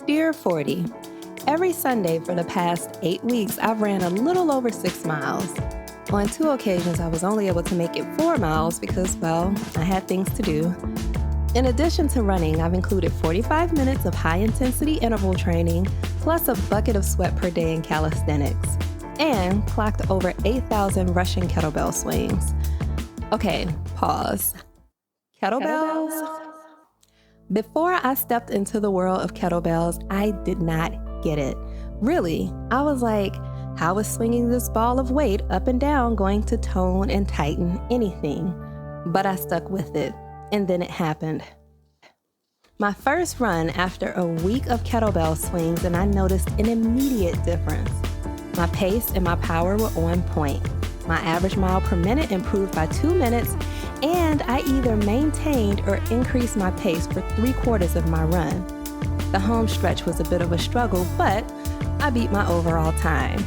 Dear 40, every Sunday for the past 8 weeks, I've ran a little over 6 miles. On 2 occasions, I was only able to make it 4 miles because, well, I had things to do. In addition to running, I've included 45 minutes of high-intensity interval training, plus a bucket of sweat per day in calisthenics, and clocked over 8,000 Russian kettlebell swings. Okay, pause. Kettlebells? Before I stepped into the world of kettlebells, I did not get it. Really, I was like, how is swinging this ball of weight up and down going to tone and tighten anything? But I stuck with it, and then it happened. My first run after a week of kettlebell swings, and I noticed an immediate difference. My pace and my power were on point. My average mile per minute improved by 2 minutes, and I either maintained or increased my pace for 3/4 of my run. The home stretch was a bit of a struggle, but I beat my overall time.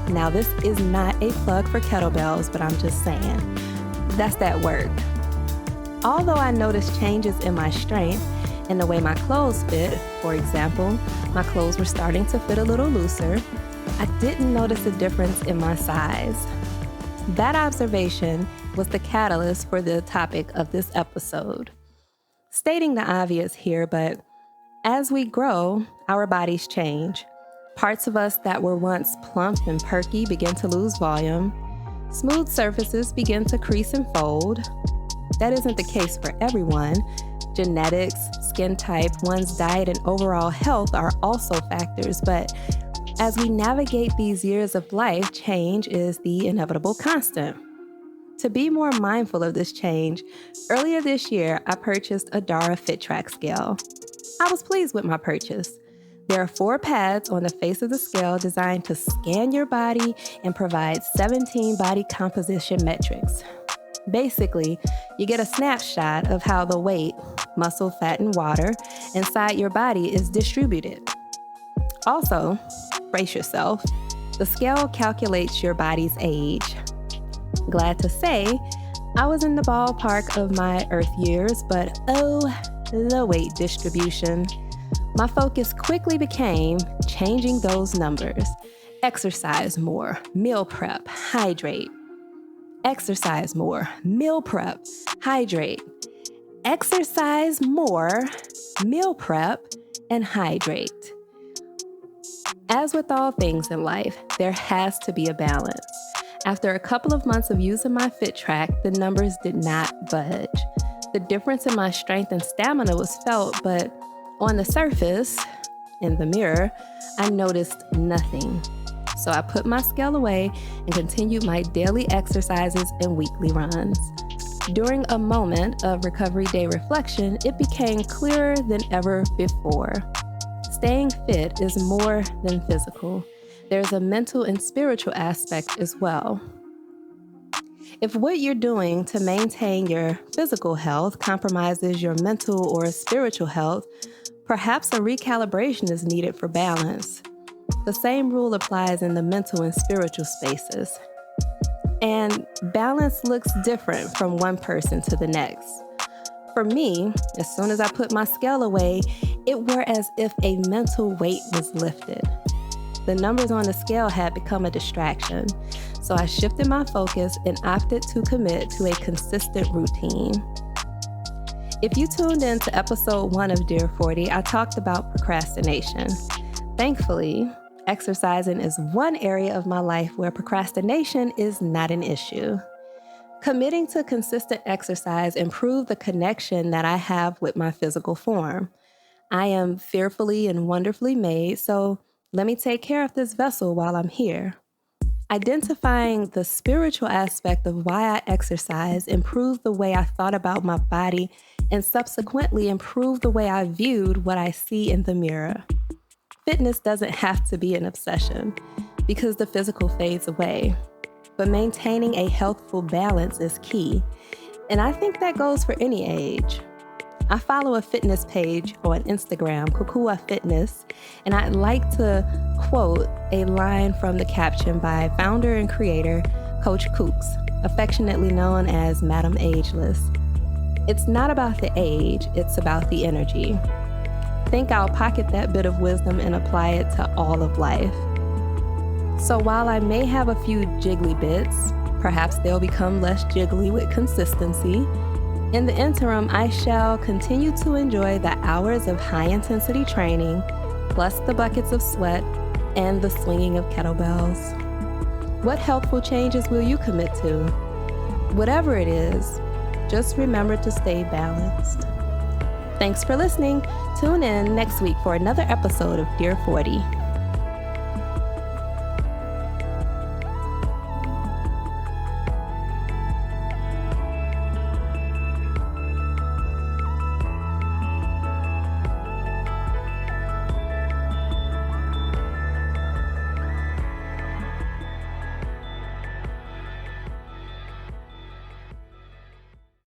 Now, this is not a plug for kettlebells, but I'm just saying, that's that word. Although I noticed changes in my strength and the way my clothes fit, for example, my clothes were starting to fit a little looser, I didn't notice a difference in my size. That observation was the catalyst for the topic of this episode. Stating the obvious here, but as we grow, our bodies change. Parts of us that were once plump and perky begin to lose volume. Smooth surfaces begin to crease and fold. That isn't the case for everyone. Genetics, skin type, one's diet, and overall health are also factors, but as we navigate these years of life, change is the inevitable constant. To be more mindful of this change, earlier this year, I purchased a Dara FitTrack scale. I was pleased with my purchase. There are 4 pads on the face of the scale designed to scan your body and provide 17 body composition metrics. Basically, you get a snapshot of how the weight, muscle, fat, and water inside your body is distributed. Also, brace yourself, the scale calculates your body's age. Glad to say, I was in the ballpark of my Earth years, but the weight distribution. My focus quickly became changing those numbers. Exercise more, meal prep, hydrate. Exercise more, meal prep, hydrate. Exercise more, meal prep, and hydrate. As with all things in life, there has to be a balance. After a couple of months of using my FitTrack, the numbers did not budge. The difference in my strength and stamina was felt, but on the surface, in the mirror, I noticed nothing. So I put my scale away and continued my daily exercises and weekly runs. During a moment of recovery day reflection, it became clearer than ever before. Staying fit is more than physical. There's a mental and spiritual aspect as well. If what you're doing to maintain your physical health compromises your mental or spiritual health, perhaps a recalibration is needed for balance. The same rule applies in the mental and spiritual spaces. And balance looks different from one person to the next. For me, as soon as I put my scale away, it were as if a mental weight was lifted. The numbers on the scale had become a distraction, so I shifted my focus and opted to commit to a consistent routine. If you tuned in to episode 1 of Dear 40, I talked about procrastination. Thankfully, exercising is one area of my life where procrastination is not an issue. Committing to consistent exercise improved the connection that I have with my physical form. I am fearfully and wonderfully made, so let me take care of this vessel while I'm here. Identifying the spiritual aspect of why I exercise improved the way I thought about my body and subsequently improved the way I viewed what I see in the mirror. Fitness doesn't have to be an obsession because the physical fades away, but maintaining a healthful balance is key, and I think that goes for any age. I follow a fitness page on Instagram, Kukua Fitness, and I'd like to quote a line from the caption by founder and creator, Coach Kooks, affectionately known as Madam Ageless. It's not about the age, it's about the energy. think I'll pocket that bit of wisdom and apply it to all of life. So while I may have a few jiggly bits, perhaps they'll become less jiggly with consistency. In the interim, I shall continue to enjoy the hours of high-intensity training, plus the buckets of sweat and the swinging of kettlebells. What healthful changes will you commit to? Whatever it is, just remember to stay balanced. Thanks for listening. Tune in next week for another episode of Dear 40.